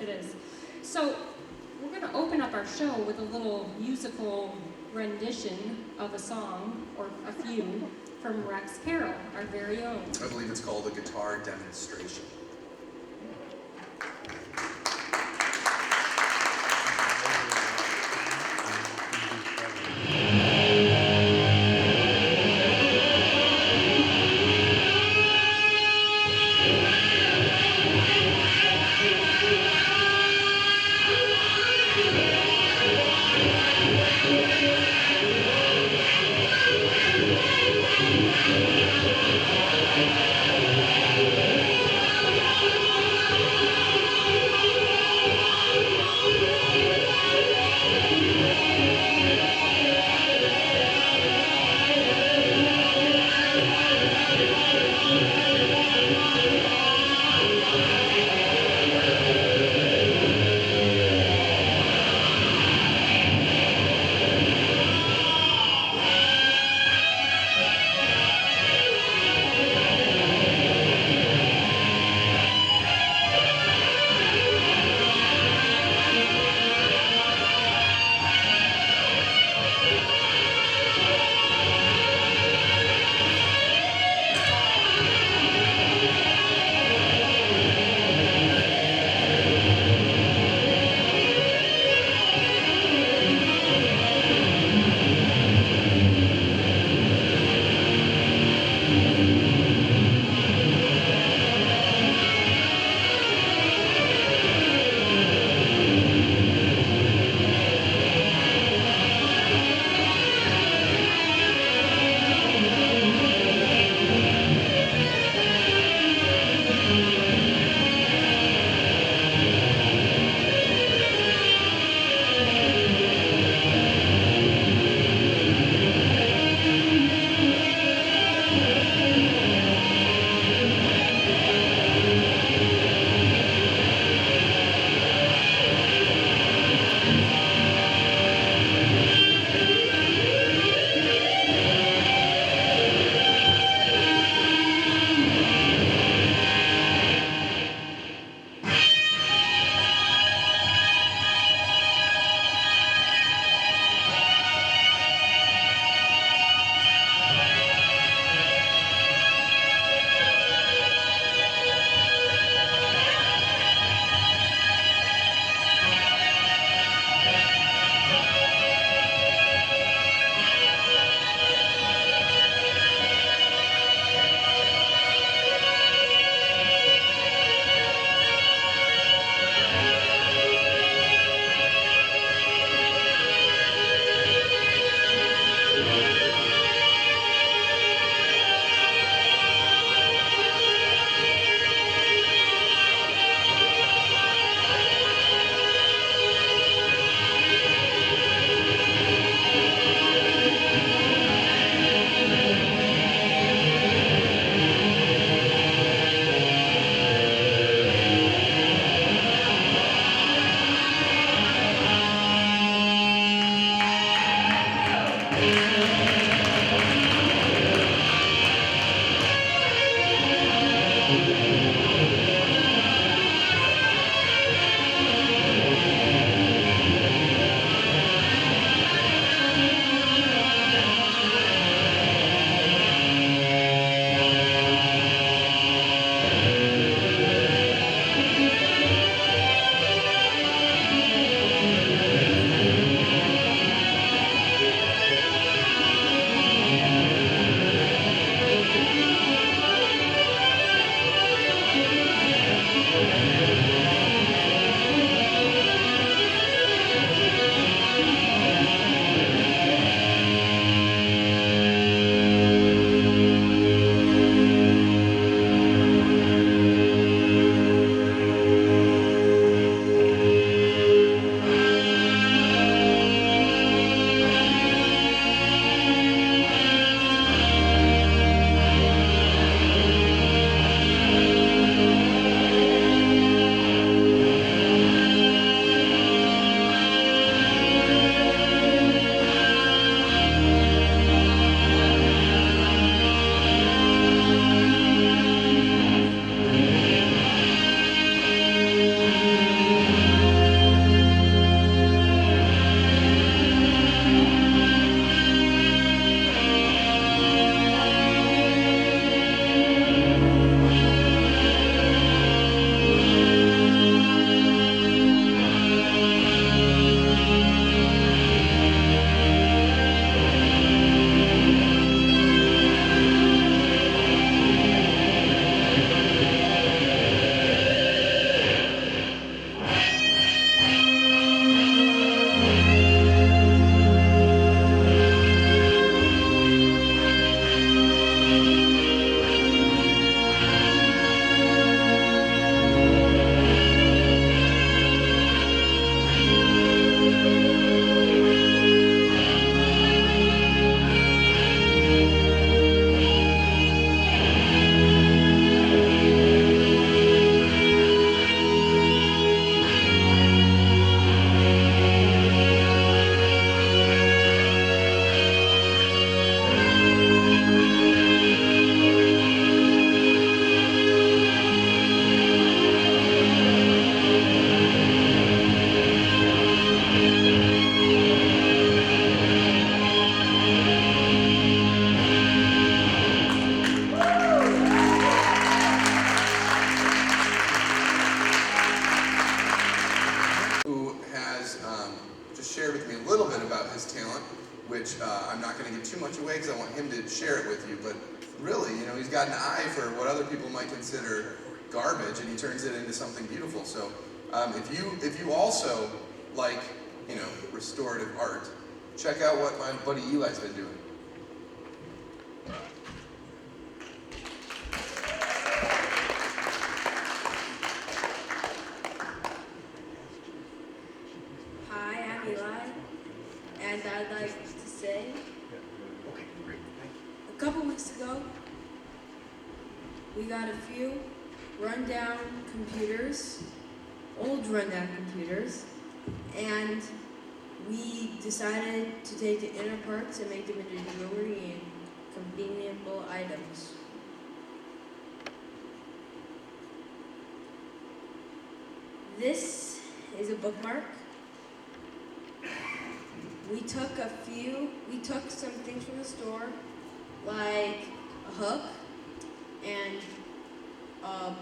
It is. So we're going to open up our show with a little musical rendition of a song, or a few, from Rex Carroll, our very own. I believe it's called a guitar demonstration. shared with me a little bit about his talent, which I'm not going to give too much away because I want him to share it with you. But really, he's got an eye for what other people might consider garbage, and he turns it into something beautiful. So if you also like restorative art, check out what my buddy Eli's been doing. Hi, I'm Eli, and I'd like to say, a couple weeks ago, we got a few rundown computers, old rundown computers, and we decided to take the inner parts and make them into jewelry and conveniable items. This is a bookmark. We took some things from the store, like a hook and a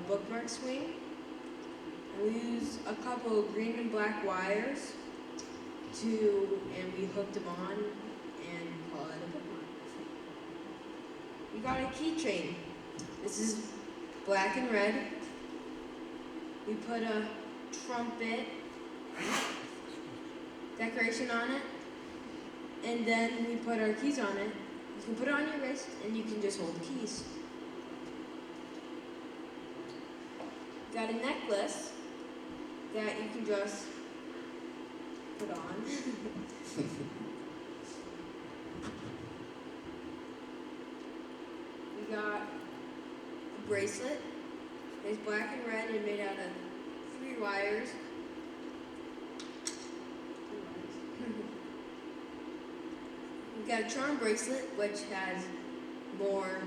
bookmark swing. And we used a couple of green and black wires and we hooked them on and called it a bookmark. We got a keychain. This is black and red. We put a trumpet decoration on it, and then we put our keys on it. You can put it on your wrist and you can just hold the keys. Got a necklace that you can just put on. We got a bracelet. It's black and red and made out of 3 wires. We got a charm bracelet, which has more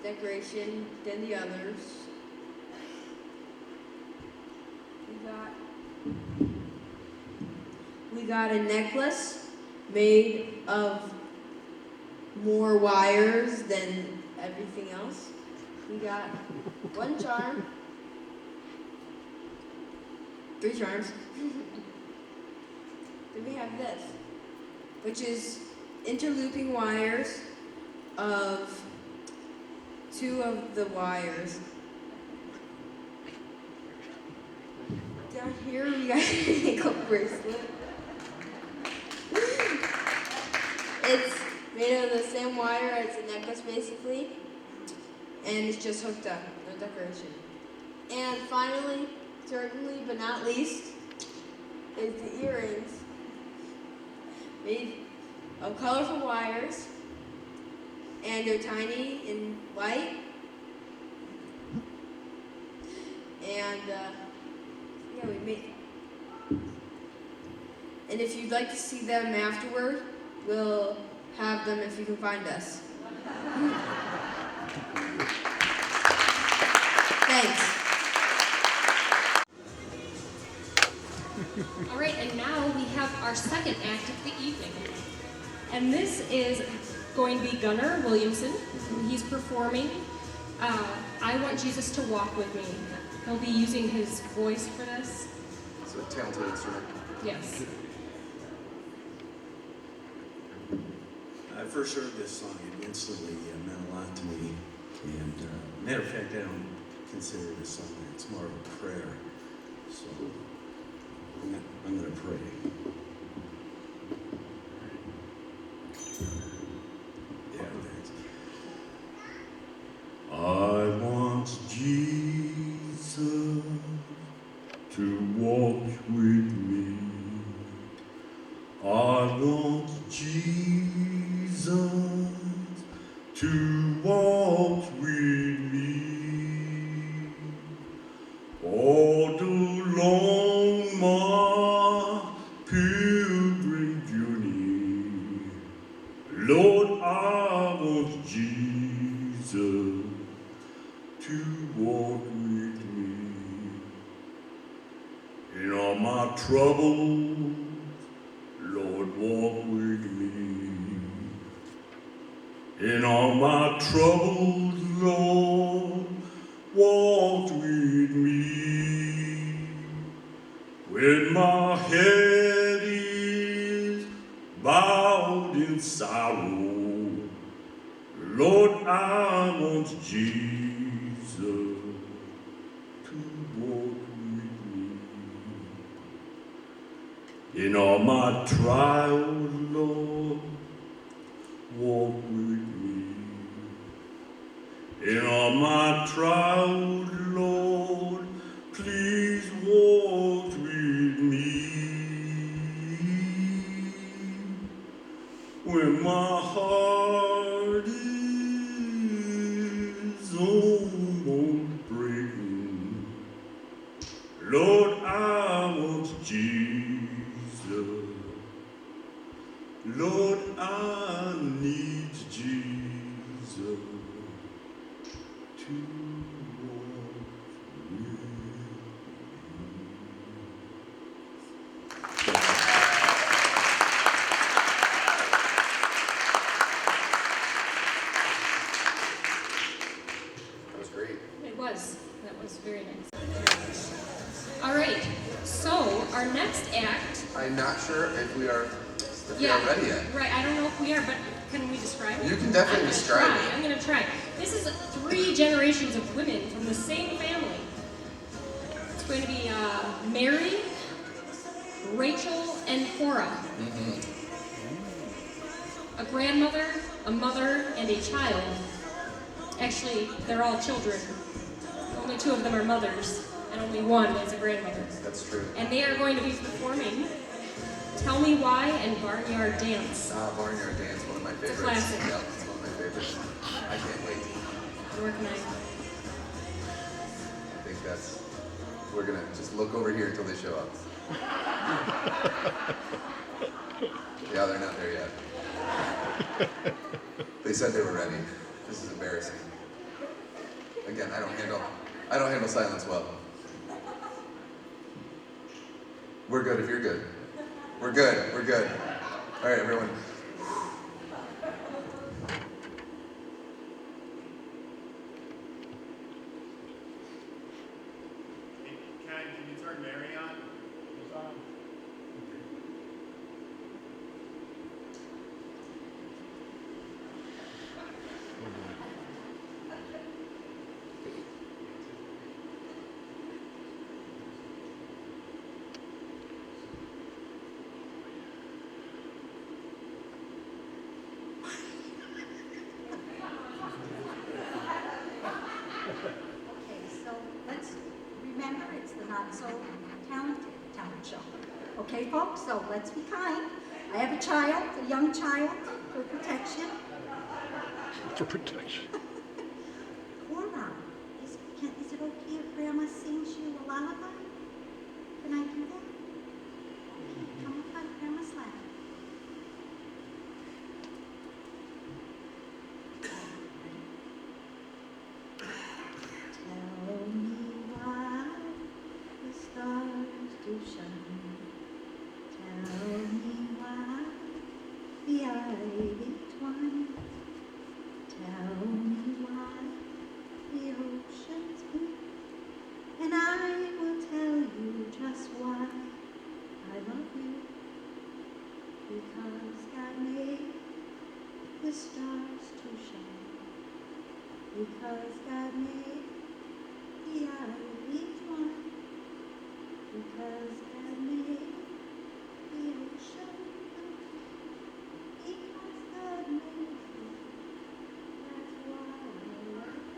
decoration than the others. We got a necklace made of more wires than everything else. We got 1 charm, 3 charms. Then we have this, which is interlooping wires of 2 of the wires. Down here we got an ankle bracelet. It's made of the same wire as the necklace basically, and it's just hooked up, no decoration. And finally, certainly but not least, is the earrings made of colorful wires, and they're tiny and light. And yeah, we made. And if you'd like to see them afterward, we'll have them if you can find us. Thanks. All right, and now we have our second act of the evening. And this is going to be Gunnar Williamson. He's performing I Want Jesus to Walk With Me. He'll be using his voice for this. It's a talented instrument. Yes. I first heard this song, it instantly meant a lot to me. And matter of fact, I don't consider it a song, it's more of a prayer. So I'm going to pray. Yeah, thanks. I want Jesus to walk with me. I want Jesus to walk with me all along my pilgrim journey. Lord, I want Jesus to walk with me in all my troubles. Lord, walk with me in all my troubles. Lord, walk with me. In all my trials, Lord, walk with me. In all my trials, Lord, please walk with me. When my heart is almost breaking, Lord, I want Jesus. Lord, I need Jesus to walk with me. That was great. It was. That was very nice. All right. So our next act. I'm not sure if we are ready yet. Right. I don't know if we are, but can we describe it? You can definitely describe it. I'm gonna try. This is 3 generations of women from the same family. It's going to be Mary, Rachel, and Cora. A grandmother, a mother, and a child. Actually, they're all children. Only 2 of them are mothers, and only 1 is a grandmother. That's true. And they are going to be performing Tell Me Why and Barnyard Dance. Barnyard Dance, one of my favorites. Classic. Yep, it's one of my favorites. I can't wait. Nor can I. I think we're gonna just look over here until they show up. Yeah, they're not there yet. They said they were ready. This is embarrassing. Again, I don't handle silence well. We're good if you're good. We're good. All right, everyone. Can you turn Mary on? It's on. Okay, so let's remember it's the not so talented talent show. Okay, folks, so let's be kind. I have a child, a young child, for protection. For protection. Cora, is it okay if Grandma sings you a lullaby? Can I do that? Okay, come up on Grandma's lap. Tell me why the stars do shine. Tell me why the ivy twines. Tell me why the oceans blue. And I will tell you just why I love you. Because God made the stars to shine. Because God made the ivy twine. Because God made the ocean blue. Because God made you. That's why I love you.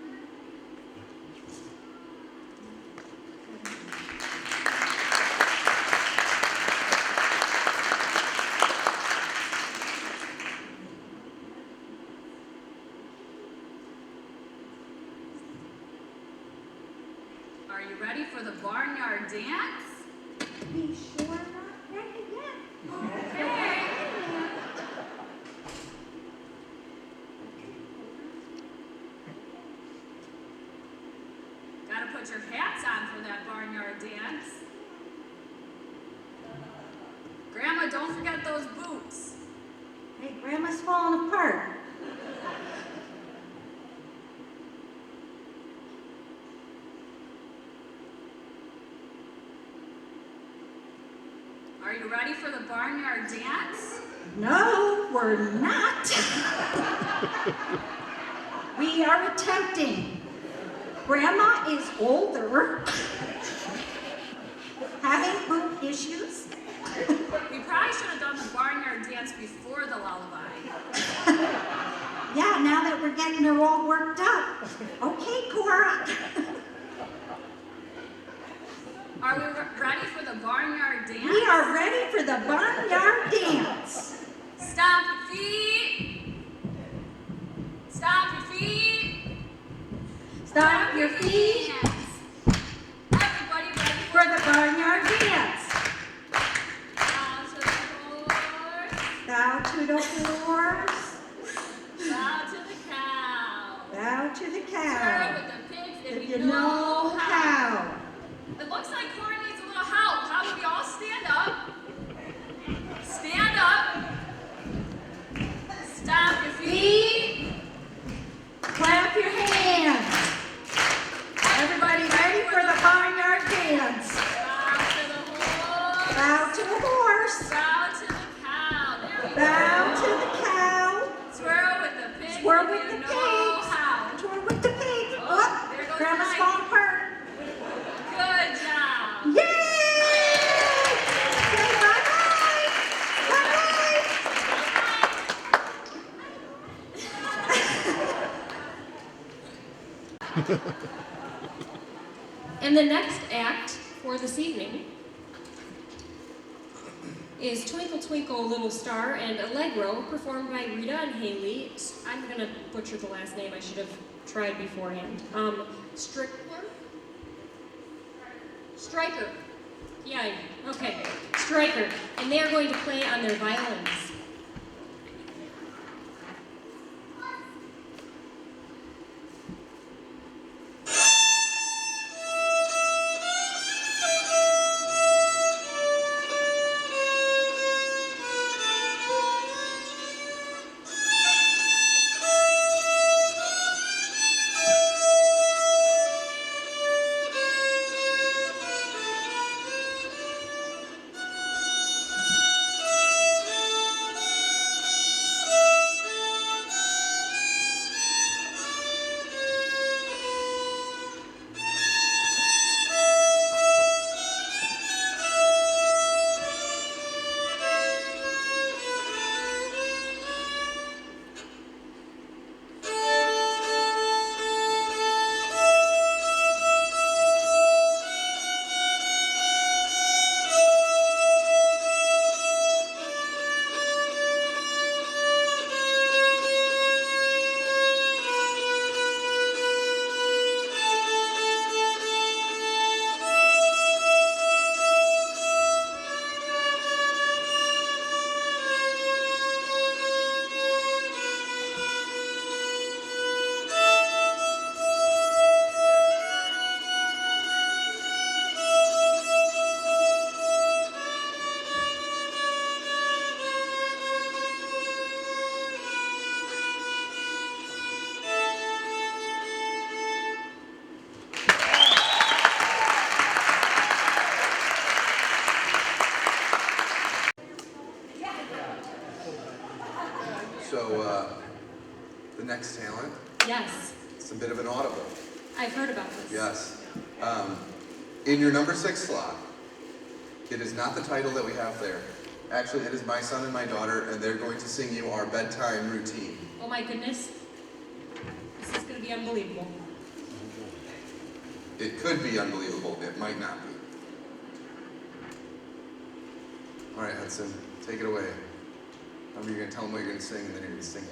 Are you ready for the barnyard dance? We sure not ready yet. Okay. Gotta put your hats on for that barnyard dance. Grandma, don't forget those boots. Hey, Grandma's falling apart. Are you ready for the barnyard dance? No, we're not. We are attempting. Grandma is older, having boot issues, We probably should have done the barnyard dance before the lullaby. Yeah, now that we're getting her all worked up. Okay, Cora. Are we ready for the barnyard dance? We are ready for the barnyard dance. Stomp your feet. Stomp your feet. Stomp your feet Hands. Everybody ready for the barnyard dance. Bow to the horse. Bow to the horse. Bow to the cow. Bow to the Stir cow. with the pigs If you know how. It looks like Corey needs a little help. How about we all stand up? Stand up. Stomp your feet. Clap your hands. Everybody ready for the barnyard dance? Bow to the horse. Bow to the horse. Bow to the cow. There we Bow go. to the cow. Swirl with the pigs. Swirl if with you the know pigs. how. Twirl with the pig. Oh, Oh, there goes Grandma's Mike. falling apart. Good job. Yay! Say bye-bye. Bye-bye. And the next act for this evening is Twinkle Twinkle Little Star and Allegro, performed by Rita and Haley. I'm gonna butcher the last name, I should have tried beforehand. Striker. Yeah, okay. Striker. And they are going to play on their violins. So, the next talent, Yes, it's a bit of an audible. I've heard about this. Yes. In your number 6 slot, it is not the title that we have there. Actually, it is my son and my daughter, and they're going to sing you our bedtime routine. Oh my goodness. This is going to be unbelievable. It could be unbelievable. It might not be. All right, Hudson, take it away. Remember, you're going to tell them what you're going to sing, and then you're going to sing it.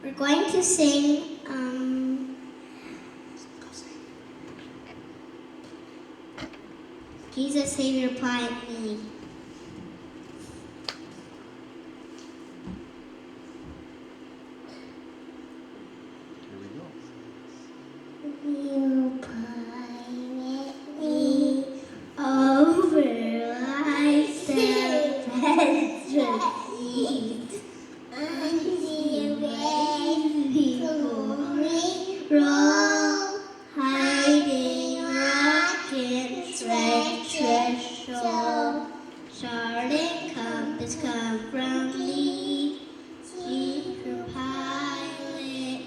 We're going to sing, Jesus, Savior, apply me. You pilot me over life's tempestuous seas, and the waves before me roll, hiding rockets, treacherous shore. Sharding compass come from thee, secret pilot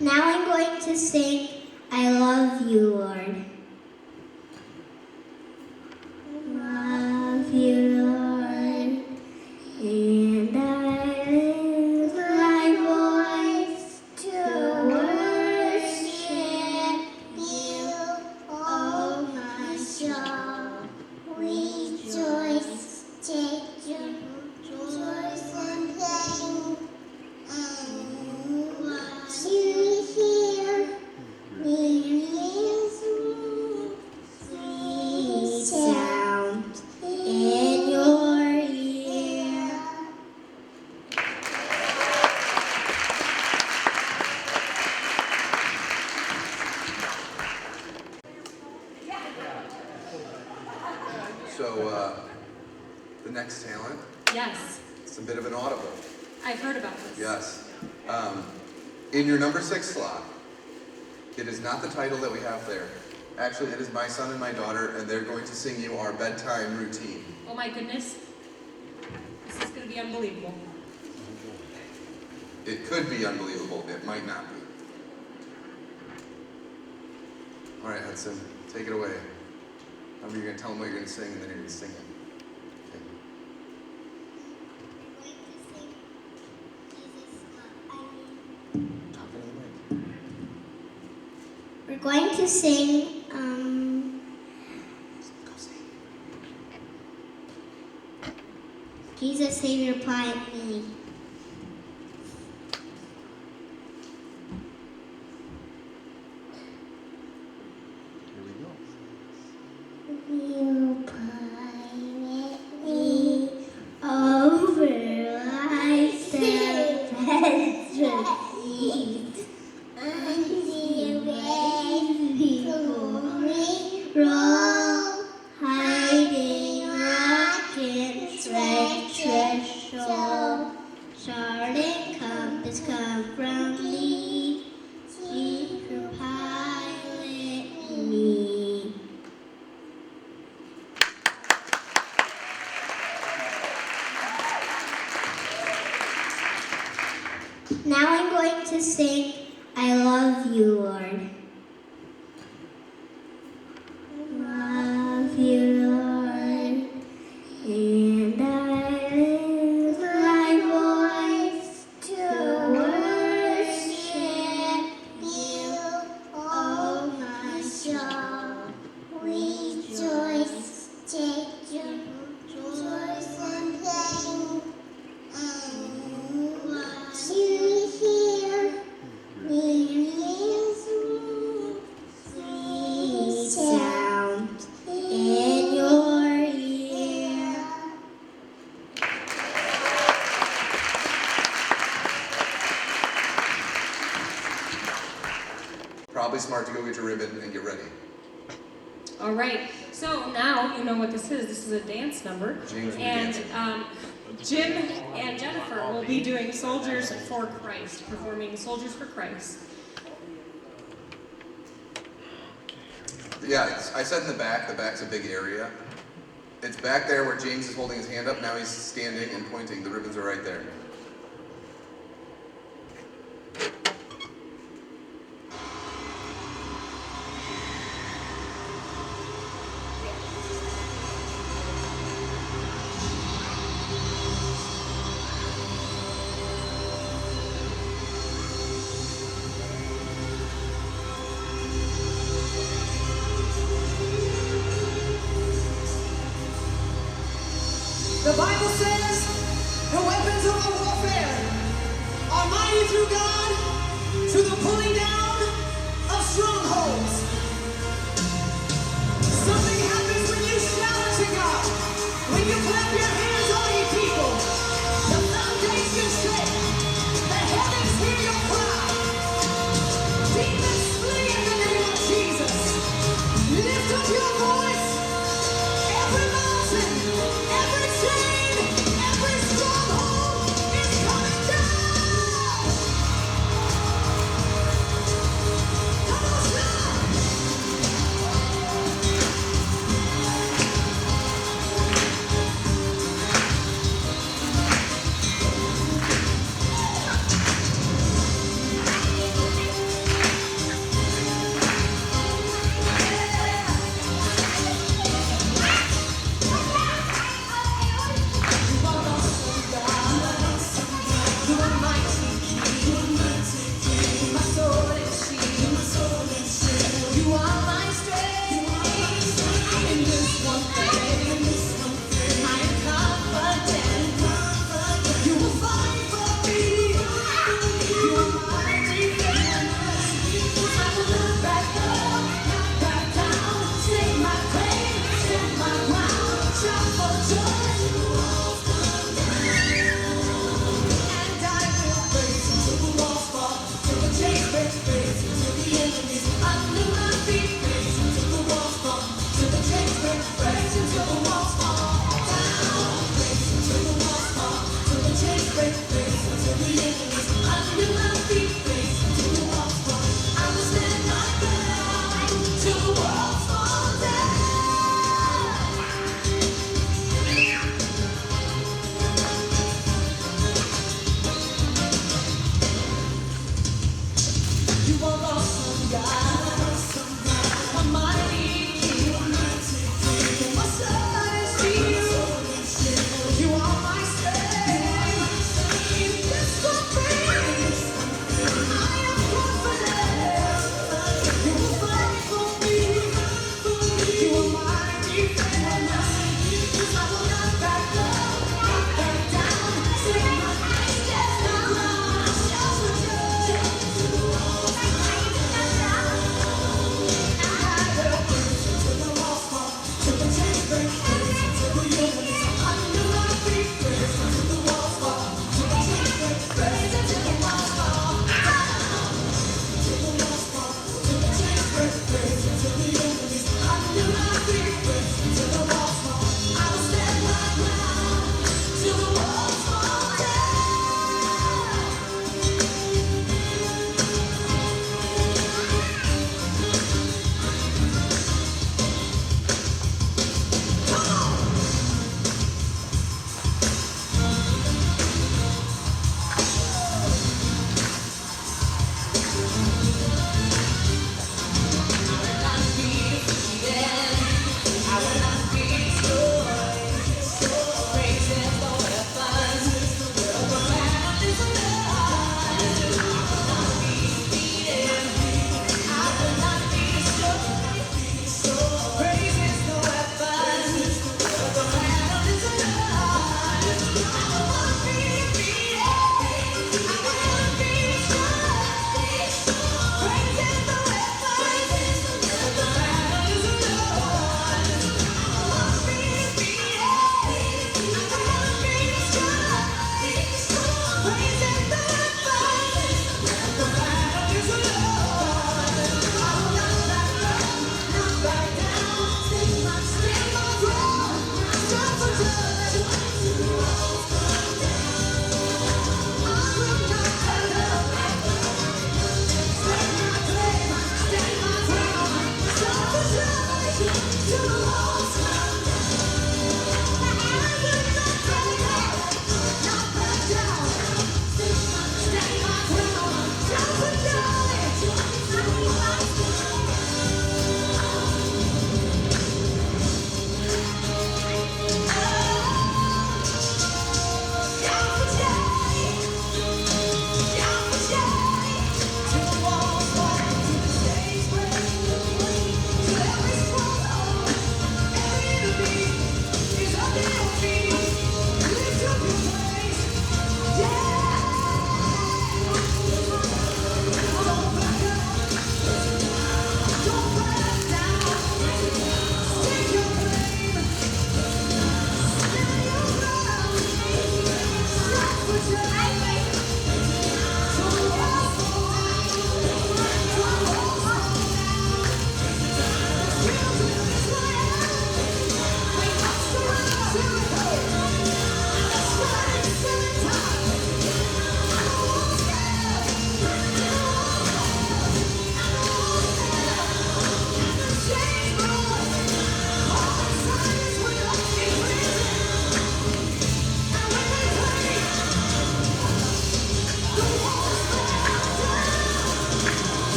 Now I'm going to sing, I love you, Lord. Love you, Lord, and I lift my voice to worship you, oh my soul. Rejoice, take your joys and pain, and what you hear, millions sweet sound in your ear. So, the next talent, Yes, it's a bit of an audible. I've heard about this. Yes. In your number 6 slot, it is not the title that we have there. Actually, it is my son and my daughter, and they're going to sing you our bedtime routine. Oh my goodness. This is going to be unbelievable. It could be unbelievable. It might not be. All right, Hudson, take it away. You're going to tell them what you're going to sing, and then you're going to sing it. Talk into the mic. We're going to sing, Go sing. Jesus, Savior, Pie Me. Here we go. You pilot me over life's tempestuous seas, and the waves glory roll, hiding rockets, treacherous shore, charting compass come from thee, secret pilot me. Now I'm going to sing, I love you, Lord. Love you, Lord, and I lift my voice to worship you, oh my soul. Rejoice, take your joys and pain, and what you hear, millions sweet sound in your ear. Probably smart to go get your ribbon and get ready. All right, so now you know what this is. This is a dance number. James will be And dancing. Jim and Jennifer will be doing Soldiers for Christ, performing Soldiers for Christ. Yeah, I said in the back's a big area. It's back there where James is holding his hand up. Now he's standing and pointing. The ribbons are right there. The Bible says the weapons of the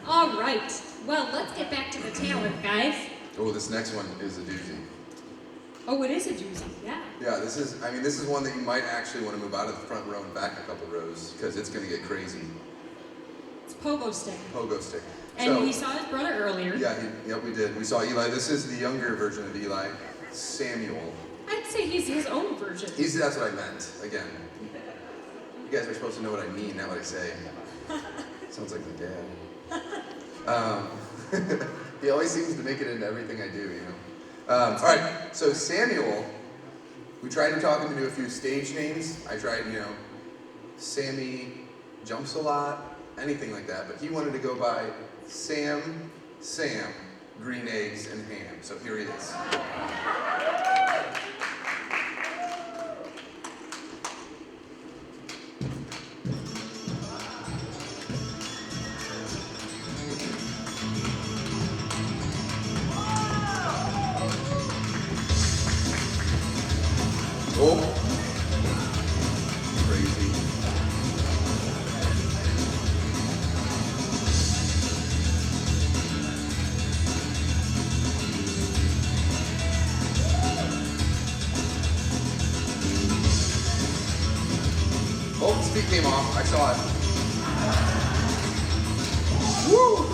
All right. Well, let's get back to the talent, guys. Oh, this next one is a doozy. Oh, it is a doozy. Yeah. Yeah, this is one that you might actually want to move out of the front row and back a couple rows because it's going to get crazy. It's Pogo Stick. Pogo Stick. And we saw his brother earlier. Yeah, we did. We saw Eli. This is the younger version of Eli, Samuel. I'd say he's his own version. That's what I meant. Again, you guys are supposed to know what I mean, not what I say. Sounds like my dad. He always seems to make it into everything I do, you know. All right, so Samuel, we tried to talk him into a few stage names. I tried, Sammy Jumps a Lot, anything like that, but he wanted to go by Sam, Green Eggs and Ham. So here he is. I saw it. Woo!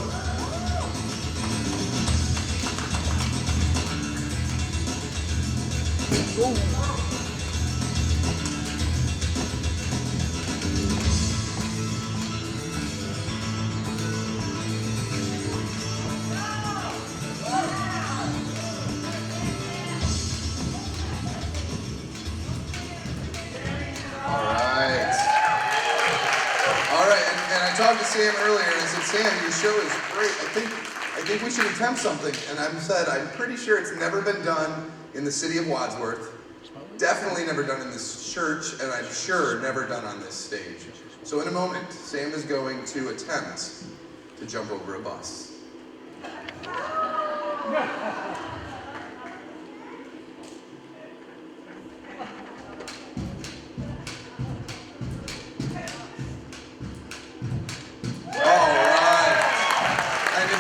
And I talked to Sam earlier, and I said, Sam, your show is great. I think we should attempt something. And I said, I'm pretty sure it's never been done in the city of Wadsworth. Definitely never done in this church, and I'm sure never done on this stage. So in a moment, Sam is going to attempt to jump over a bus.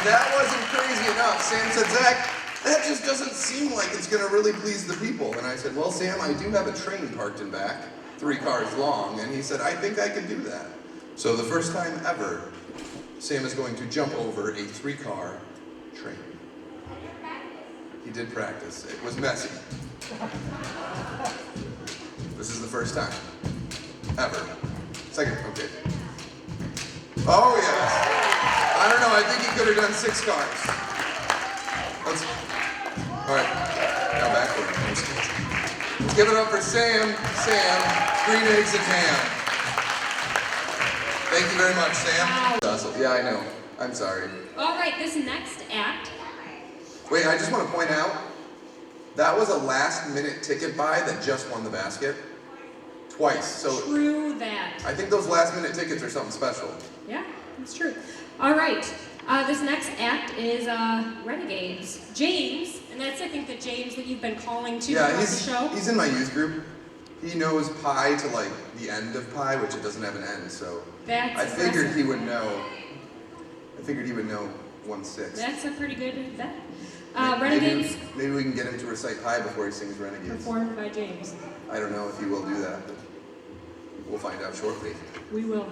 That wasn't crazy enough. Sam said, Zach, that just doesn't seem like it's going to really please the people. And I said, well, Sam, I do have a train parked in back, 3 cars long. And he said, I think I can do that. So the first time ever, Sam is going to jump over a 3-car train. He did practice. It was messy. This is the first time. Ever. Second, okay. Oh, yes. I don't know, I think he could have done 6 cars. All right, now backward. Let's give it up for Sam, green eggs and ham. Thank you very much, Sam. Awesome. Yeah, I know. I'm sorry. All right, this next act. Wait, I just want to point out, that was a last-minute ticket buy that just won the basket. Twice. So True that. I think those last-minute tickets are something special. Yeah, it's true. All right, this next act is Renegades. James, and that's I think the James that you've been calling to throughout the show. He's in my youth group. He knows pi to like the end of pi, which it doesn't have an end, so That's I figured impressive. he would know. I figured he would know 1/6. That's a pretty good bet. Maybe- Renegades Maybe we can get him to recite pi before he sings Renegades. performed by James. I don't know if he will do that, but we'll find out shortly. We will.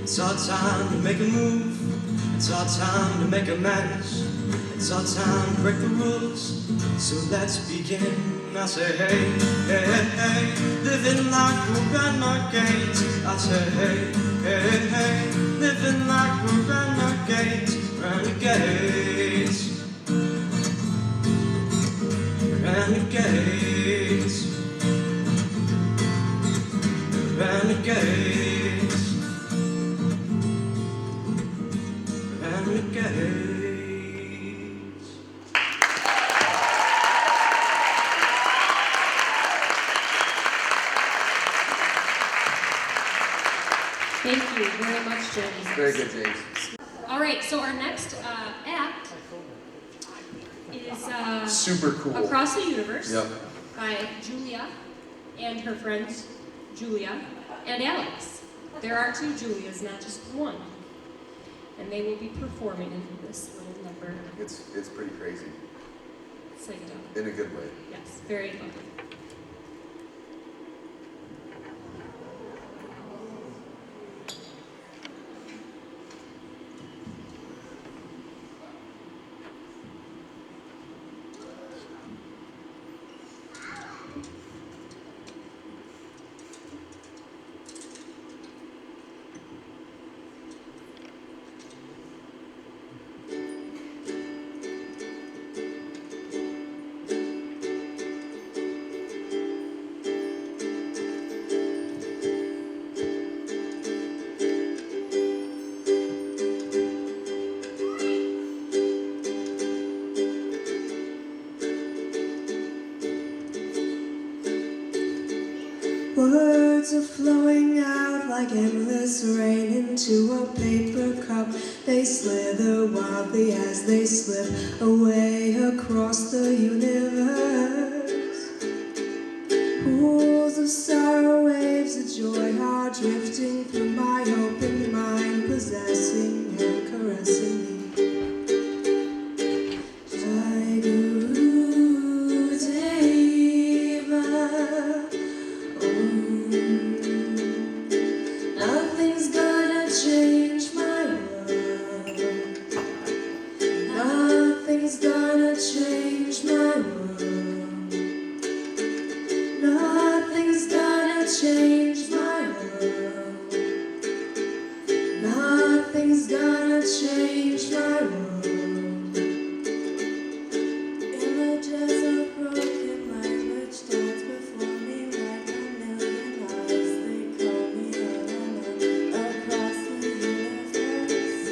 It's our time to make a move. It's our time to make amends. It's our time to break the rules. So let's begin. I say hey, hey, hey, living like we're renegades. I say hey, hey, hey, living like we're renegades. Renegades. Renegades. Renegades. Renegades. Thank you very much, James. Very good, James. All right, so our next act is Super cool. Across the Universe Yep. by Julia and her friends Julia and Alex. There are two Julias, not just one. And they will be performing in this little number. It's pretty crazy. Psyched out. In a good way. Yes, very lovely. Words are flowing out like endless rain into a paper cup. They slither wildly as they slip away across the universe. Pools of sorrow, waves of joy are drifting through my open mind, possessing and caressing me. Jai Guru Deva. Nothing's gonna change my world. Nothing's gonna change my world. Nothing's gonna change my world. Nothing's gonna change my world. Images of broken language dance before me like a million eyes. They call me on and on across the universe.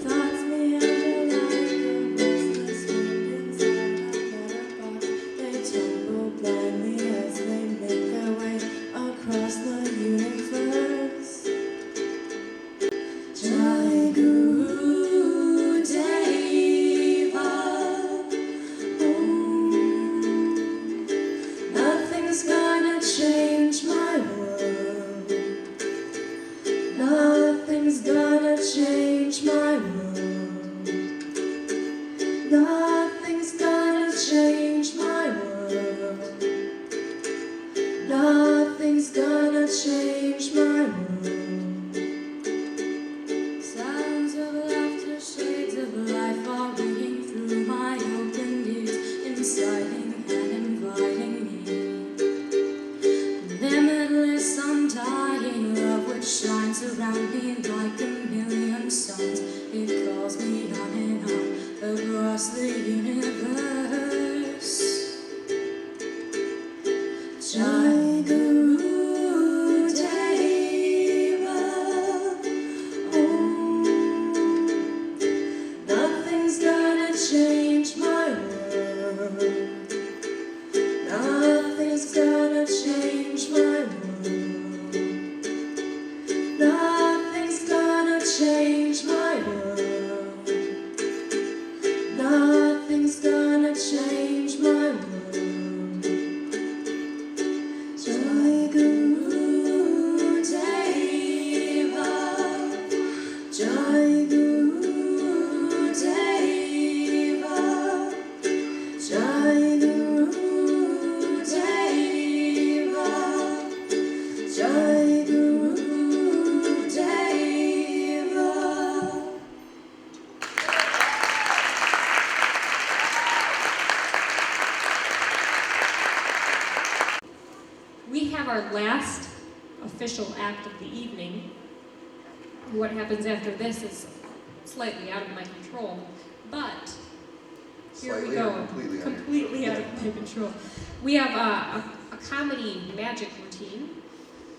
Thoughts meander like a restless wind inside a letterbox. They tumble blindly as they make their way across the universe. Jai Guru Deva. Nothing's gonna change my world. Nothing's gonna change my world. Nothing's gonna change my world. Nothing's gonna change my world. Sounds of laughter, shades of life are ringing through my open ears, inciting and inviting me. Limitless, undying love which shines around me like a million suns. It calls me on and on across the universe. Jai Guru Deva. Nothing's gonna change my world. Nothing's gonna change my world. Nothing's gonna change my world. Nothing's gonna change my world. Jai Guru Deva. Jai Guru Deva. Jai Guru Deva. Jai Guru Deva. We have our last official act of the evening. What happens after this is slightly out of my control, but here we Slightly or go. completely out of your Completely out of my control. We have a comedy magic routine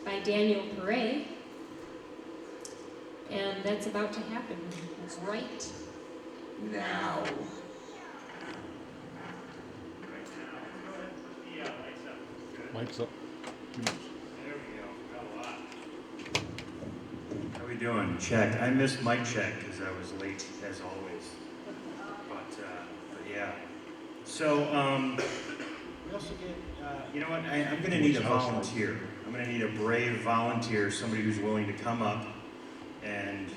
by Daniel Perret, and that's about to happen right Now. Mike's up. There we go. Got a lot. we doing? Check. I missed mic check because I was late as always. But yeah. So we also get. You know what? I'm going to need a volunteer. I'm going to need a brave volunteer, somebody who's willing to come up and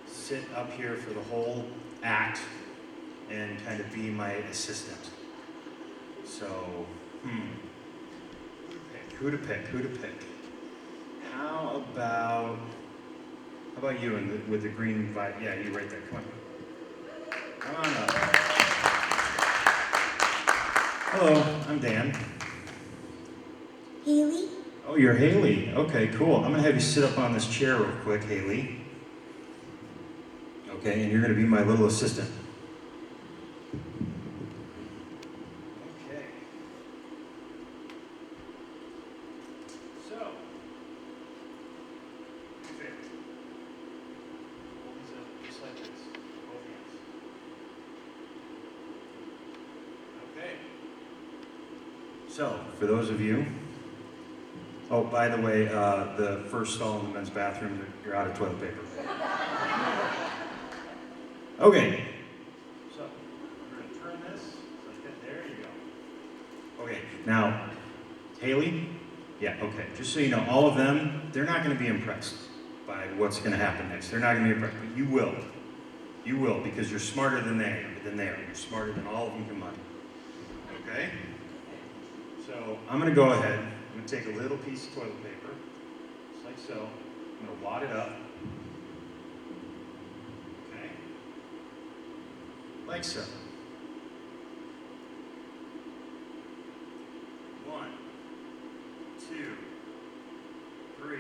sit up here for the whole act and kind of be my assistant. So, who to pick? How about you with the green vibe? Yeah, you right there. Come on up. Hello, I'm Dan. Haley? Oh, you're Haley. Okay, cool. I'm gonna have you sit up on this chair real quick, Haley. Okay, and you're gonna be my little assistant. Okay. So, okay. Hold these up just like this. Both hands. Okay. So, for those of you. Oh, by the way, the first stall in the men's bathroom, you're out of toilet paper. Okay. So, we're going to turn this like that. There you go. Okay, now, Haley? Yeah, okay. Just so you know, all of them, they're not going to be impressed by what's going to happen next. They're not going to be impressed, but you will. You will, because you're smarter than they are. You're smarter than all of them combined. Okay? So, I'm going to go ahead. I'm going to take a little piece of toilet paper, just like so. I'm going to wad it up. Okay? Like so. 1, 2, 3.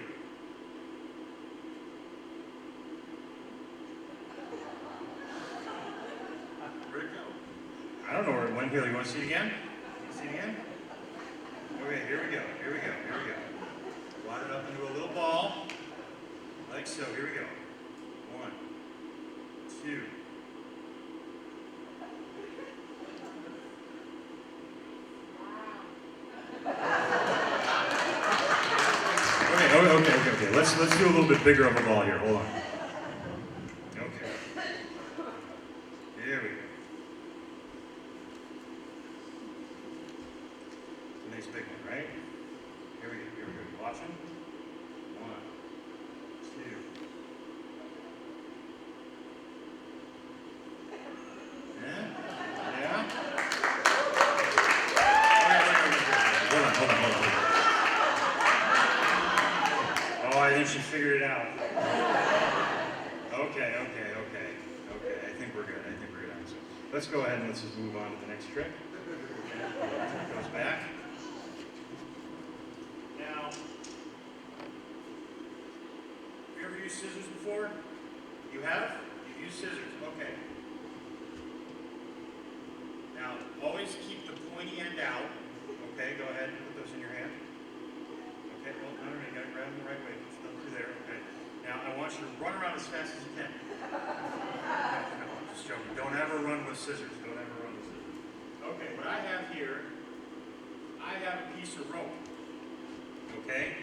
Where'd it go? I don't know where it went. Here, you want to see it again? See it again? Okay, here we go. Wad it up into a little ball, like so. Here we go. 1, 2. Okay. Let's do a little bit bigger of a ball here. Hold on. Okay. There we go. It's a nice big one, right? Here we go. You watching? 1, 2. Yeah? Hold on. Oh, I think she figured it out. Okay. I think we're good. So let's go ahead and let's just move on to the next trick. It goes back. Now, have you ever used scissors before? You have? You've used scissors. Okay. Now, always keep the pointy end out. Okay, go ahead and put those in your hand. Okay, well, no, you gotta grab them the right way. Put them through there. Okay. Now, I want you to run around as fast as you can. No, I'm just joking. Don't ever run with scissors. Okay, what I have here, I have a piece of rope. Okay?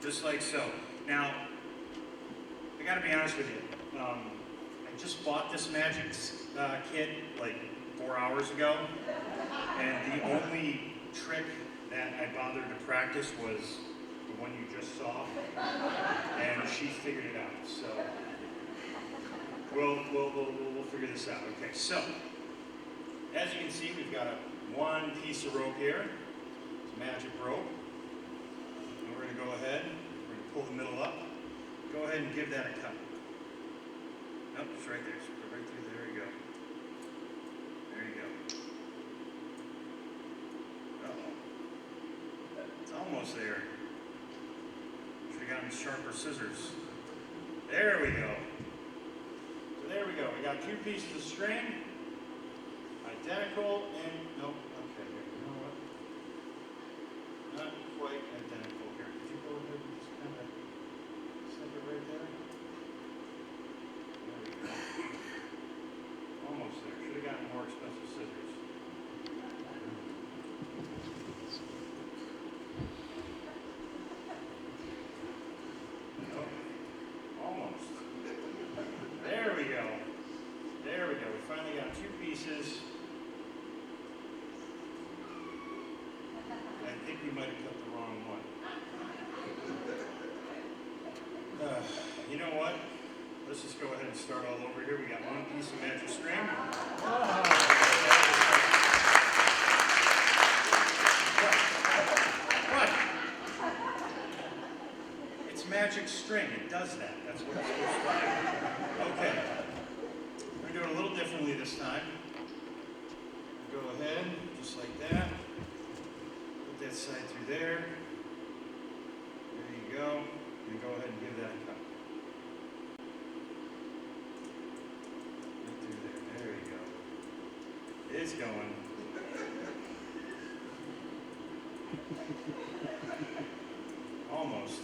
Just like so. Now, I gotta be honest with you. I just bought this magic kit like 4 hours ago, and the only trick that I bothered to practice was the one you just saw, and she figured it out. So we'll figure this out. Okay, so as you can see, we've got one piece of rope here. It's magic rope. And we're going to go ahead, we're going to pull the middle up. Go ahead and give that a cut. Nope, it's right there. Just put it right through there. You go. There you go. Uh-oh. It's almost there. Should have gotten sharper scissors. There we go. So there we go. We got 2 pieces of string. Identical and nope. Okay, here. You know what? Not quite identical. Here, could you go ahead and just kind of slip it right there? There we go. Almost there. Should have gotten more expensive scissors. Oh. think we might have cut the wrong one. You know what? Let's just go ahead and start all over here. We got one piece of magic string. What? It's magic string. It does that. That's what it's supposed to do. Okay. We're going to do it a little differently this time. Go ahead, just like that. Put that side through there. There you go. And go ahead and give that a cut. Right through there. There you go. It's going. Almost.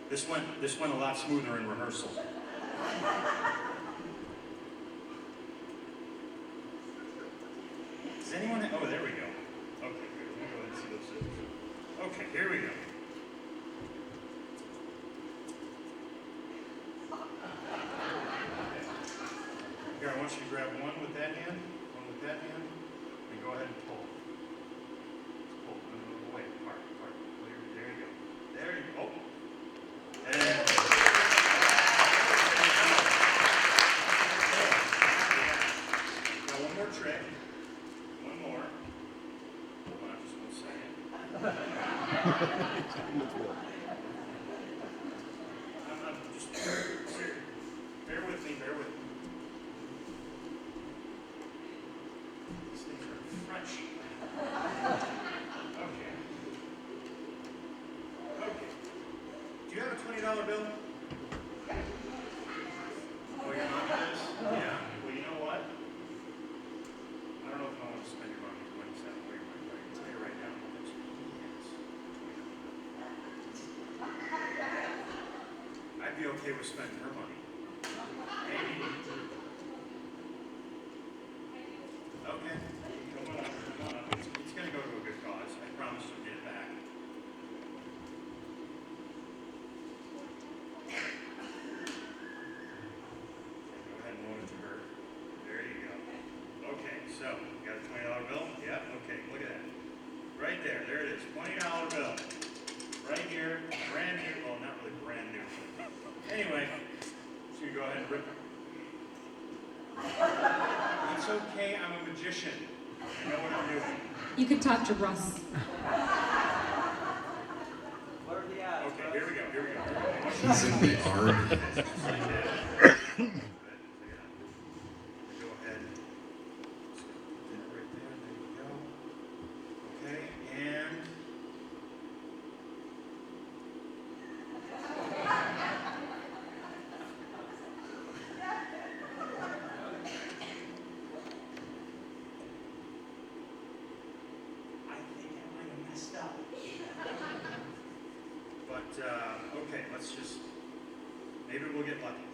This went a lot smoother in rehearsal. Does anyone have, oh, there we go. Okay, good. Let me go ahead and see those scissors. Okay, here we go. Here, I want you to grab one with that hand, one with that hand, and go ahead and pull. Just pull. No, away. Apart. There you go. There you go. And now one more trick. One more. Hold on just 1 second. I'm just bear with me. These things are French. Okay. Do you have a $20 bill? Oh, your mom does? Yeah. Well, you know what? I don't know if I want to spend your mommy's money that way, but I can tell you right now that she has. I'd be okay with spending her money. Maybe. Okay. Come on up. It's going to go to a good cause. I promise you'll get it back. Go ahead and loan it to her. There you go. Okay, so, you got a $20 bill? Yeah, okay, look at that. Right there, there it is, $20 bill. Right here, brand new, well, not really brand new. Anyway, so you go ahead and rip it. It's okay, I'm a magician. I know what I'm doing. You could talk to Russ. Okay, here we go. He's in the army. Go ahead. Put that right there. There you go. Okay, and I think I might have messed up. But okay, let's just maybe we'll get lucky.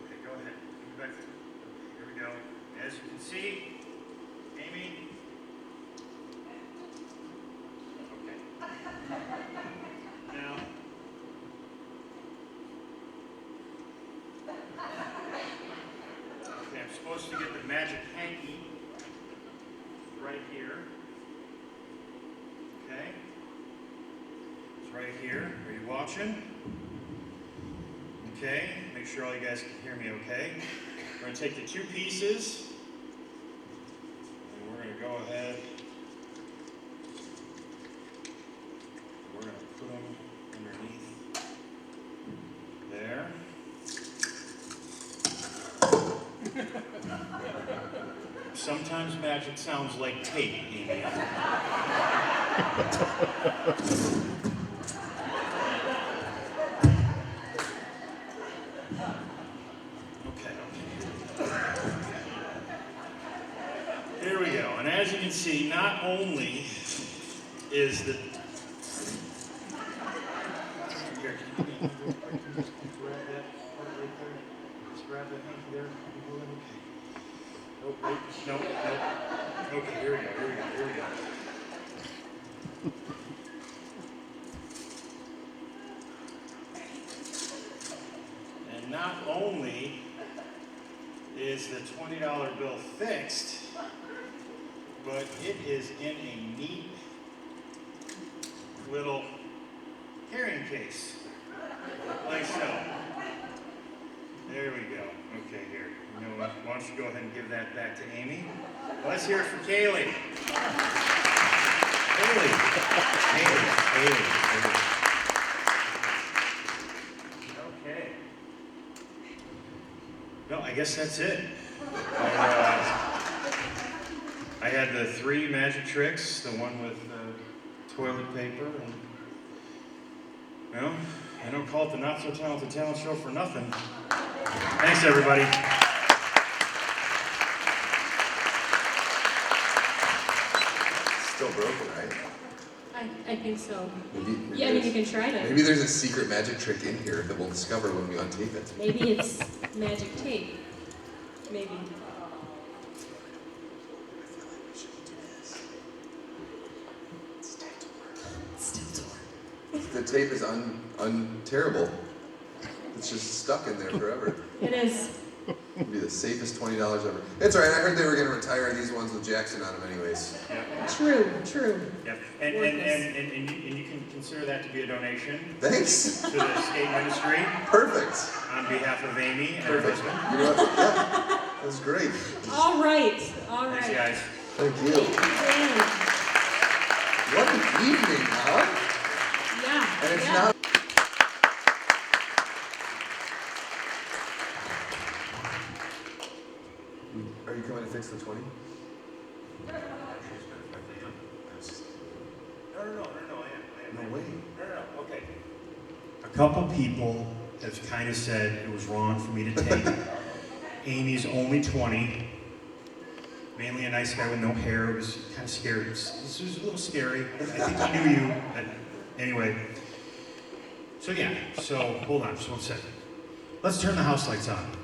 Okay, go ahead. Give me back there. Here we go. As you can see, Amy. Okay. Now. Okay, I'm supposed to get the magic hanky right here. Okay. It's right here. Are you watching? Okay. Make sure all you guys can hear me okay. We're going to take the two pieces and we're going to go ahead. We're going to put them underneath there. Sometimes magic sounds like tape, Amy. Okay. Here we go. And as you can see, not only is the... Here, can you just grab that part right there? Just grab that hanky there. Okay. No. Okay, here we go. And not only is the $20 bill fixed, but it is in a neat little carrying case, like so. There we go. Okay, here. You know what? Why don't you go ahead and give that back to Amy? Let's hear it for Kaylee. Kaylee. Okay. No, I guess that's it. I had the 3 magic tricks, the one with toilet paper, and well, I don't call it the Not So Talented Talent Show for nothing. Thanks, everybody. Still broken, right? I think so. Maybe Yeah, I mean, you can try to. Maybe there's a secret magic trick in here that we'll discover when we untape it. Maybe it's magic tape. Maybe. The tape is terrible. It's just stuck in there forever. It is. It'd be the safest $20 ever. It's alright, I heard they were going to retire these ones with Jackson on them anyways. True. Yep. And you can consider that to be a donation. Thanks. To the skate industry. Perfect. On behalf of Amy and Perfect. her husband. You know what? Yeah, that was great. All right. Thanks, guys. Thank you. What an evening, huh? Yeah. And it's not. Are you coming to fix the 20? No, I am. No way. No, okay. A couple people have kind of said it was wrong for me to take. Amy's only 20. Mainly a nice guy with no hair. It was kind of scary. It was a little scary. I think he knew you. But anyway. So yeah, hold on just one second. Let's turn the house lights on.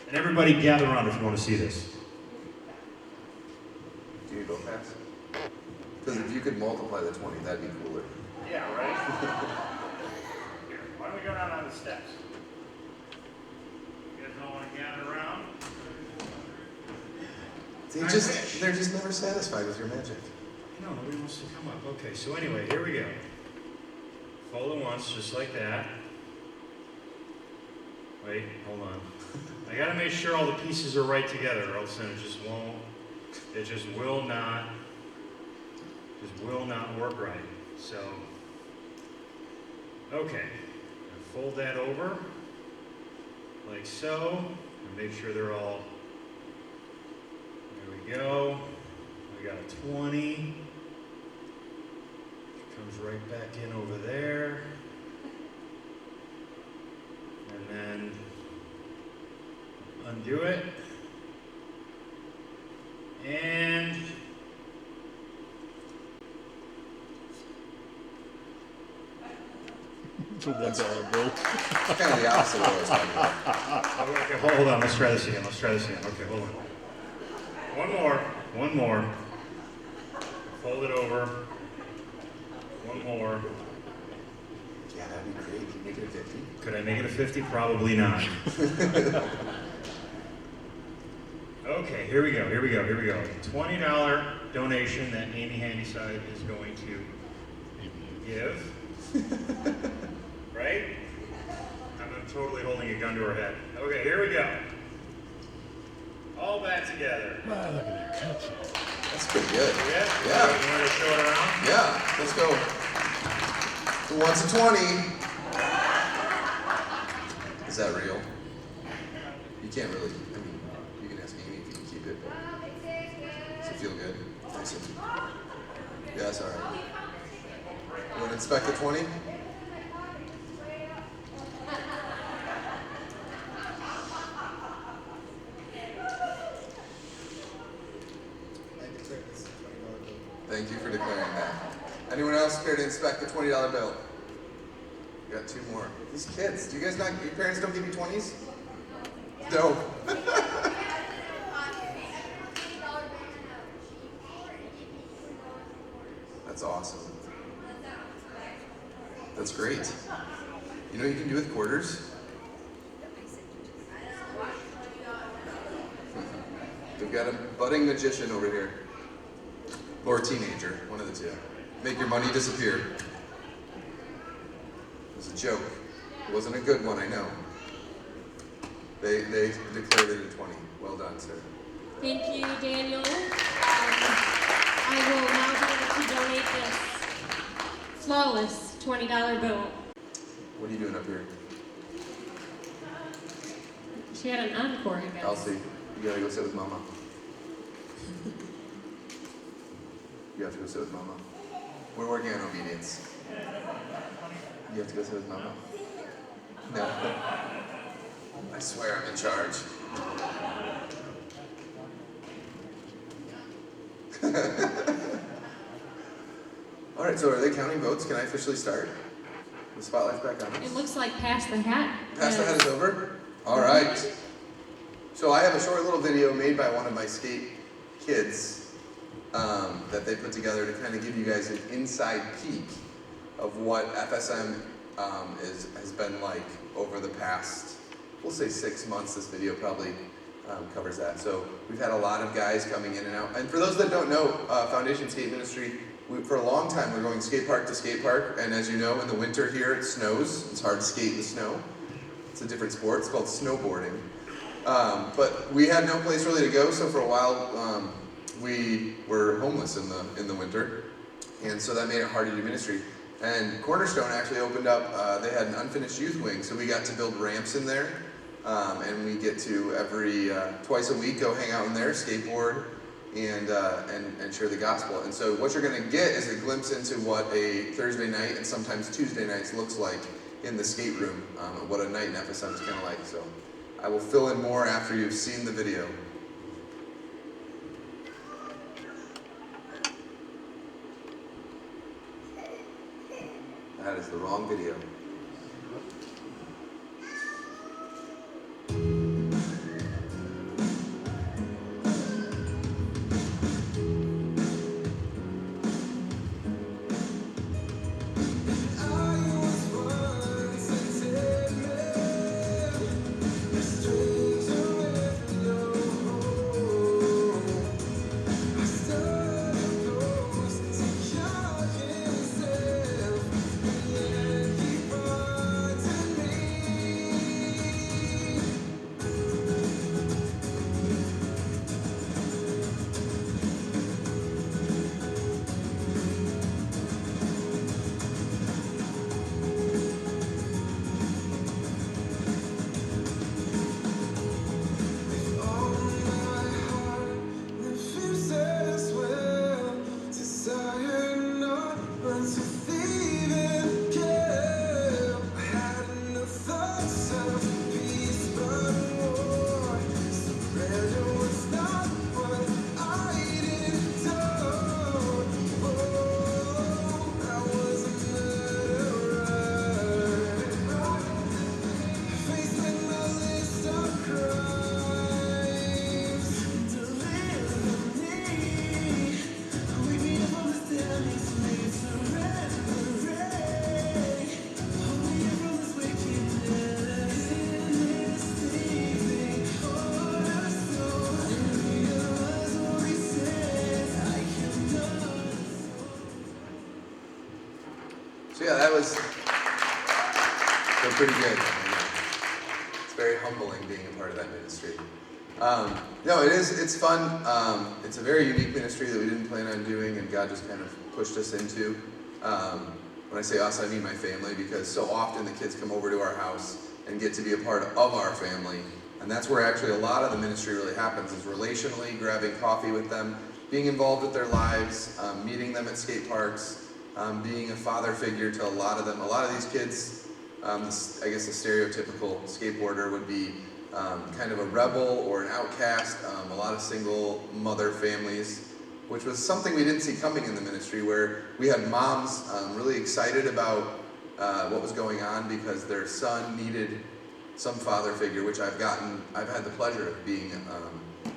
And everybody gather around if you want to see this. Do you go fast? Because if you could multiply the 20, that'd be cooler. Yeah, right? Here, why don't we go down on the steps? You guys all want to gather around? They're just never satisfied with your magic. No, nobody wants to come up. Okay, so anyway, here we go. Fold it once, just like that. Wait, hold on. I gotta make sure all the pieces are right together, or else then it just will not work right. So, okay. Fold that over, like so, and make sure they're all, there we go. We got a 20. Comes right back in over there. And then undo it. And It's a $1 bill. Kind of the opposite of what I was talking about. okay, hold on, let's try this again. Okay, hold on. One more. Fold it over. One more. Yeah, that'd be great. Can you make it a 50? Could I make it a 50? Probably not. Okay, here we go. $20 donation that Amy Handyside is going to give. Right? I'm totally holding a gun to her head. Okay, here we go. All back together. Wow, look at that. That's pretty good. Yeah? Yeah. You want to show it around? Yeah, let's go. Who wants a 20? Is that real? You can't really, I mean, you can ask Amy if you can keep it, but does it feel good? Nice and, yeah, that's all right. You want to inspect the 20? Thank you for declaring that. Anyone else care to inspect the $20 bill? We got 2 more. These kids, do you guys not, your parents don't give you 20s? No. That's awesome. That's great. You know what you can do with quarters? got a budding magician over here. Or a teenager, one of the two. Make your money disappear. It was a joke. It wasn't a good one, I know. They declared it a 20. Well done, sir. Thank you, Daniel. I will now be able to donate this flawless $20 bill. What are you doing up here? She had an encore, I guess. Elsie, you gotta go sit with Mama. You have to go sit with Mama. We're working on obedience. You have to go sit with Mama? No. I swear I'm in charge. All right, so are they counting votes? Can I officially start? The spotlight's back on us. It looks like Pass the Hat. Pass the Hat is over? All right. So I have a short little video made by one of my skate kids that they put together to kind of give you guys an inside peek of what FSM has been like over the past, we'll say 6 months. This video probably covers that. So we've had a lot of guys coming in and out. And for those that don't know, Foundation Skate Ministry, for a long time we're going skate park to skate park. And as you know, in the winter here it snows. It's hard to skate in the snow. It's a different sport. It's called snowboarding. But we had no place really to go, so for a while we were homeless in the winter, and so that made it hard to do ministry. And Cornerstone actually opened up. They had an unfinished youth wing, so we got to build ramps in there, and we get to every twice a week go hang out in there, skateboard, and share the gospel. And so what you're going to get is a glimpse into what a Thursday night and sometimes Tuesday nights looks like in the skate room, what a night in FSM is kind of like. So I will fill in more after you've seen the video. That is the wrong video. So yeah, that was pretty good. It's very humbling being a part of that ministry. No, it's fun. It's a very unique ministry that we didn't plan on doing, and God just kind of pushed us into. When I say us, I mean my family, because so often the kids come over to our house and get to be a part of our family. And that's where actually a lot of the ministry really happens, is relationally, grabbing coffee with them, being involved with their lives, meeting them at skate parks, being a father figure to a lot of them. A lot of these kids, I guess the stereotypical skateboarder would be kind of a rebel or an outcast, a lot of single mother families, which was something we didn't see coming in the ministry, where we had moms really excited about what was going on because their son needed some father figure, which I've had the pleasure of being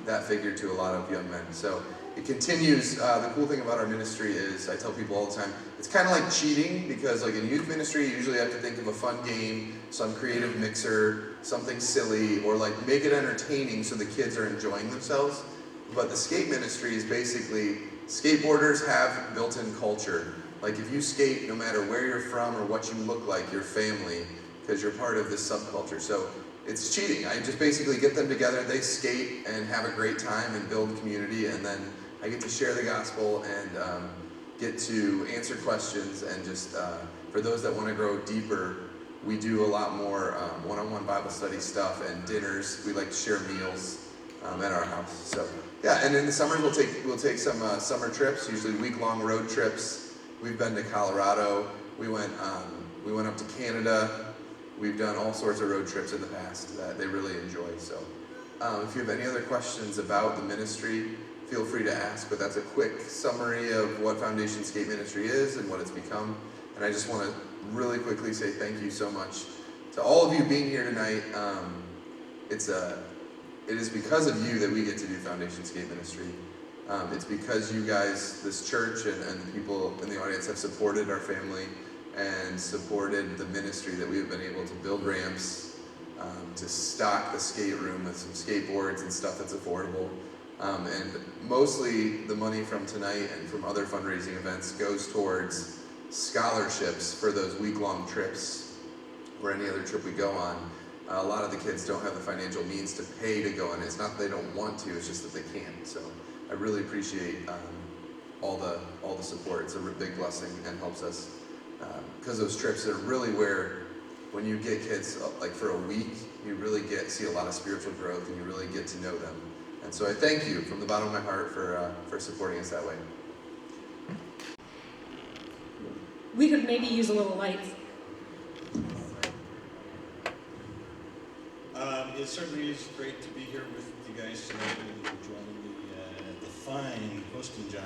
that figure to a lot of young men. So it continues. The cool thing about our ministry is, I tell people all the time, it's kind of like cheating, because like in youth ministry, you usually have to think of a fun game, some creative mixer, something silly, or like make it entertaining so the kids are enjoying themselves. But the skate ministry is basically, skateboarders have built-in culture. Like if you skate, no matter where you're from or what you look like, you're family, because you're part of this subculture. So it's cheating. I just basically get them together, they skate and have a great time and build community, and then I get to share the gospel and get to answer questions, and just for those that want to grow deeper, we do a lot more one-on-one Bible study stuff and dinners. We like to share meals at our house. So yeah, and in the summers we'll take some summer trips, usually week-long road trips. We've been to Colorado. We went up to Canada. We've done all sorts of road trips in the past that they really enjoy. So if you have any other questions about the ministry, feel free to ask, but that's a quick summary of what Foundation Skate Ministry is and what it's become. And I just want to really quickly say thank you so much to all of you being here tonight. It is because of you that we get to do Foundation Skate Ministry. It's because you guys, this church and the people in the audience have supported our family and supported the ministry that we have been able to build ramps, to stock the skate room with some skateboards and stuff that's affordable. And mostly the money from tonight and from other fundraising events goes towards scholarships for those week-long trips or any other trip we go on. A lot of the kids don't have the financial means to pay to go on. It's not that they don't want to, it's just that they can't. So I really appreciate all the support. It's a big blessing and helps us, because those trips are really where, when you get kids like for a week, you really see a lot of spiritual growth and you really get to know them. And so I thank you from the bottom of my heart for supporting us that way. We could maybe use a little light. It certainly is great to be here with you guys tonight and joining the fine hosting job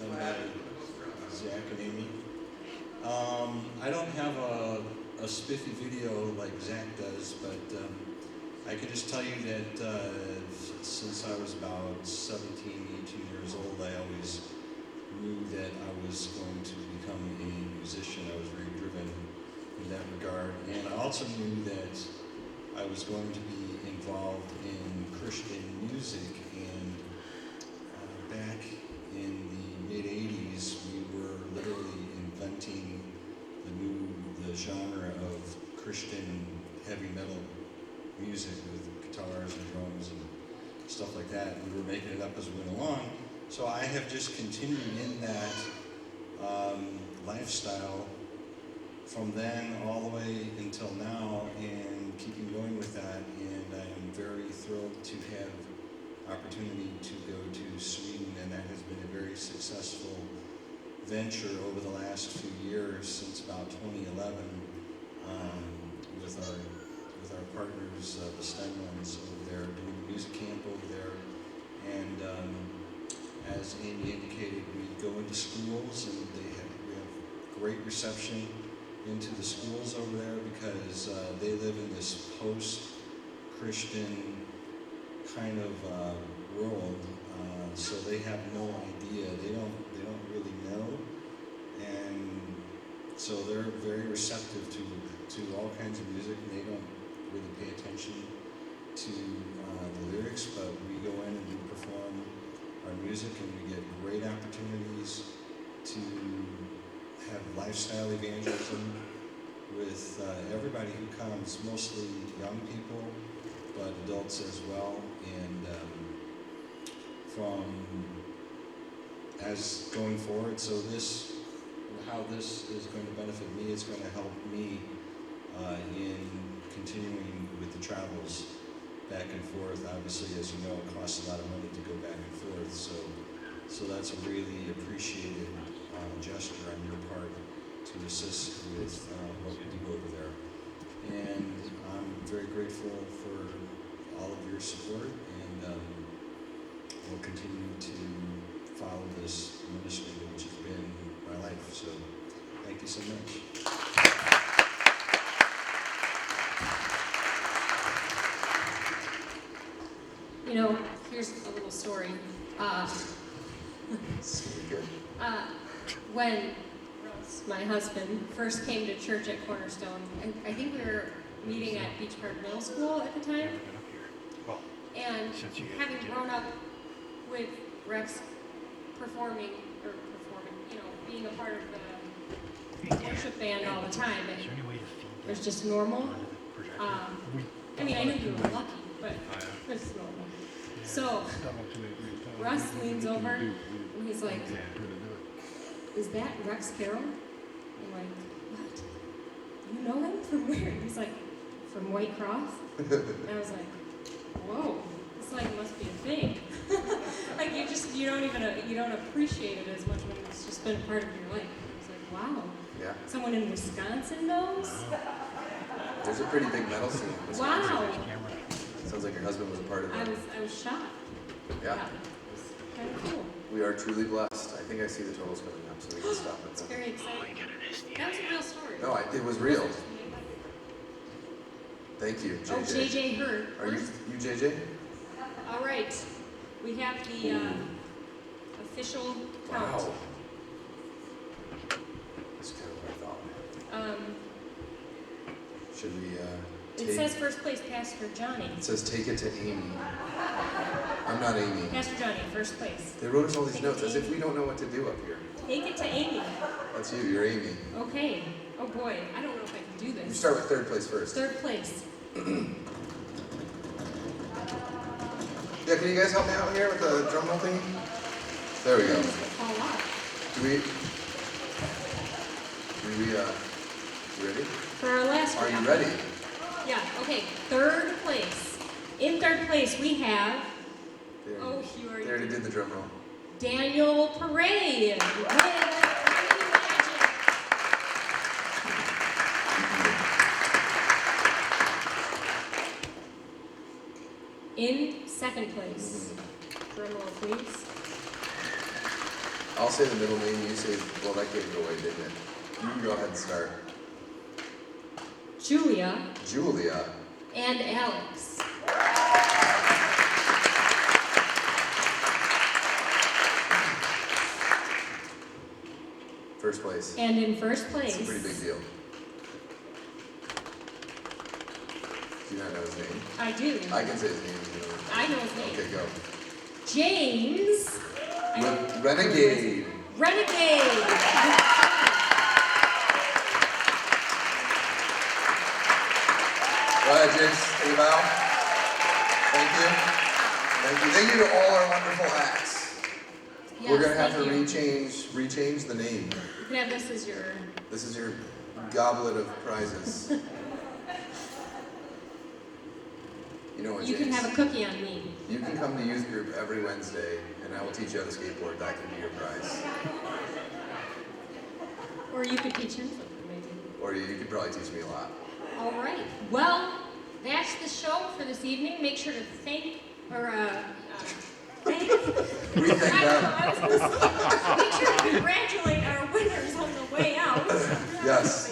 done by Zach and Amy. I don't have a spiffy video like Zach does, but I can just tell you that since I was about 17, 18 years old, I always knew that I was going to become a musician. I was very driven in that regard. And I also knew that I was going to be involved in Christian music. And back in the mid-'80s, we were literally inventing the genre of Christian heavy metal music with guitars and drums and stuff like that. We were making it up as we went along. So I have just continued in that lifestyle from then all the way until now, and keeping going with that. And I am very thrilled to have opportunity to go to Sweden, and that has been a very successful venture over the last few years, since about 2011, with our partners, the Stenmans over there, doing a music camp over there. And as Amy indicated, we go into schools, and we have great reception into the schools over there, because they live in this post-Christian kind of world, so they have no idea. They don't really know, and so they're very receptive to all kinds of music, and they don't really pay attention to the lyrics. But we go in and we perform our music, and we get great opportunities to have lifestyle evangelism with everybody who comes, mostly young people, but adults as well. And as going forward, so how this is going to benefit me, it's going to help me in continuing with the travels back and forth. Obviously, as you know, it costs a lot of money to go back and forth, so that's a really appreciated gesture on your part to assist with what we do over there. And I'm very grateful for all of your support, and we'll continue to follow this ministry, which has been my life. So thank you so much. You know, here's a little story. When my husband first came to church at Cornerstone, I think we were meeting at Beach Park Middle School at the time. And having grown up with Rex performing, you know, being a part of the worship band all the time, it was just normal. I mean, I knew you were lucky, but it's normal. So Russ leans over and he's like, "Is that Rex Carroll?" I'm like, "What? You know him from where?" He's like, "From White Cross." And I was like, "Whoa, this like must be a thing." Like you don't appreciate it as much when it's just been a part of your life. I was like, "Wow, Yeah. someone in Wisconsin knows." There's a pretty big metal scene in Wisconsin. Wow. Sounds like your husband was a part of that. I was shocked. Yeah. It was kind of cool. We are truly blessed. I think I see the totals coming up, so we can stop at It's them. very exciting. That was a real story. No, it was real. Thank you, JJ. Oh, JJ Hurd. Are you JJ? All right. We have the official count. Wow. That's kind of what I thought. Should we It says first place, Pastor Johnny. It says take it to Amy. I'm not Amy. Pastor Johnny, first place. They wrote us all these Take notes it to as if Amy. we don't know what to do up here. Take it to Amy. That's you. You're Amy. Okay. Oh boy, I don't know if I can do this. You start with third place first. Third place. Yeah, can you guys help me out here with the drum roll thing? There we go. Fall off. You ready? For our last Are round. you ready? Yeah, okay. Third place. In third place we have, They oh, you They already did the drum roll. Daniel Parade. In second place. Drum roll, please. I'll say the middle name, you say, well, that gave it away, didn't it? You can go ahead and start. Julia Julia. and Alex. First place. And in first place. It's a pretty big deal. Do you not know his name? I do. I can say his name if you know. I know his name. Okay, go. James. Renegade. Renegade. Go ahead, James. Take a bow. Thank you. Thank you. Thank you to all our wonderful acts. Yes, We're gonna have to thank rechange the name. You can have this as your. This is your goblet of prizes. You know what, You James? can have a cookie on me. You can come to youth group every Wednesday, and I will teach you how to skateboard. That can be your prize. Or you could teach him something, maybe. Or you could probably teach me a lot. All right. Well, that's the show for this evening. Make sure to thank, or thank. We thank them. Make sure to congratulate our winners on the way out. Yes.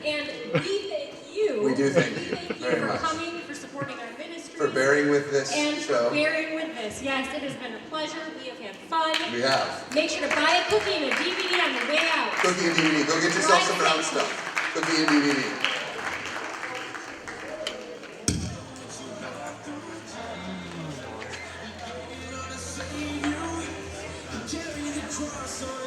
And we thank you. We do thank you Thank you very for much. coming, for supporting our ministry. For bearing with this and show. for bearing with this. Yes, it has been a pleasure. We have had fun. We have. Make sure to buy a cookie and a DVD on the way out. Cookie and DVD. Go get yourself some round stuff. Cookie and DVD. Carry the cross on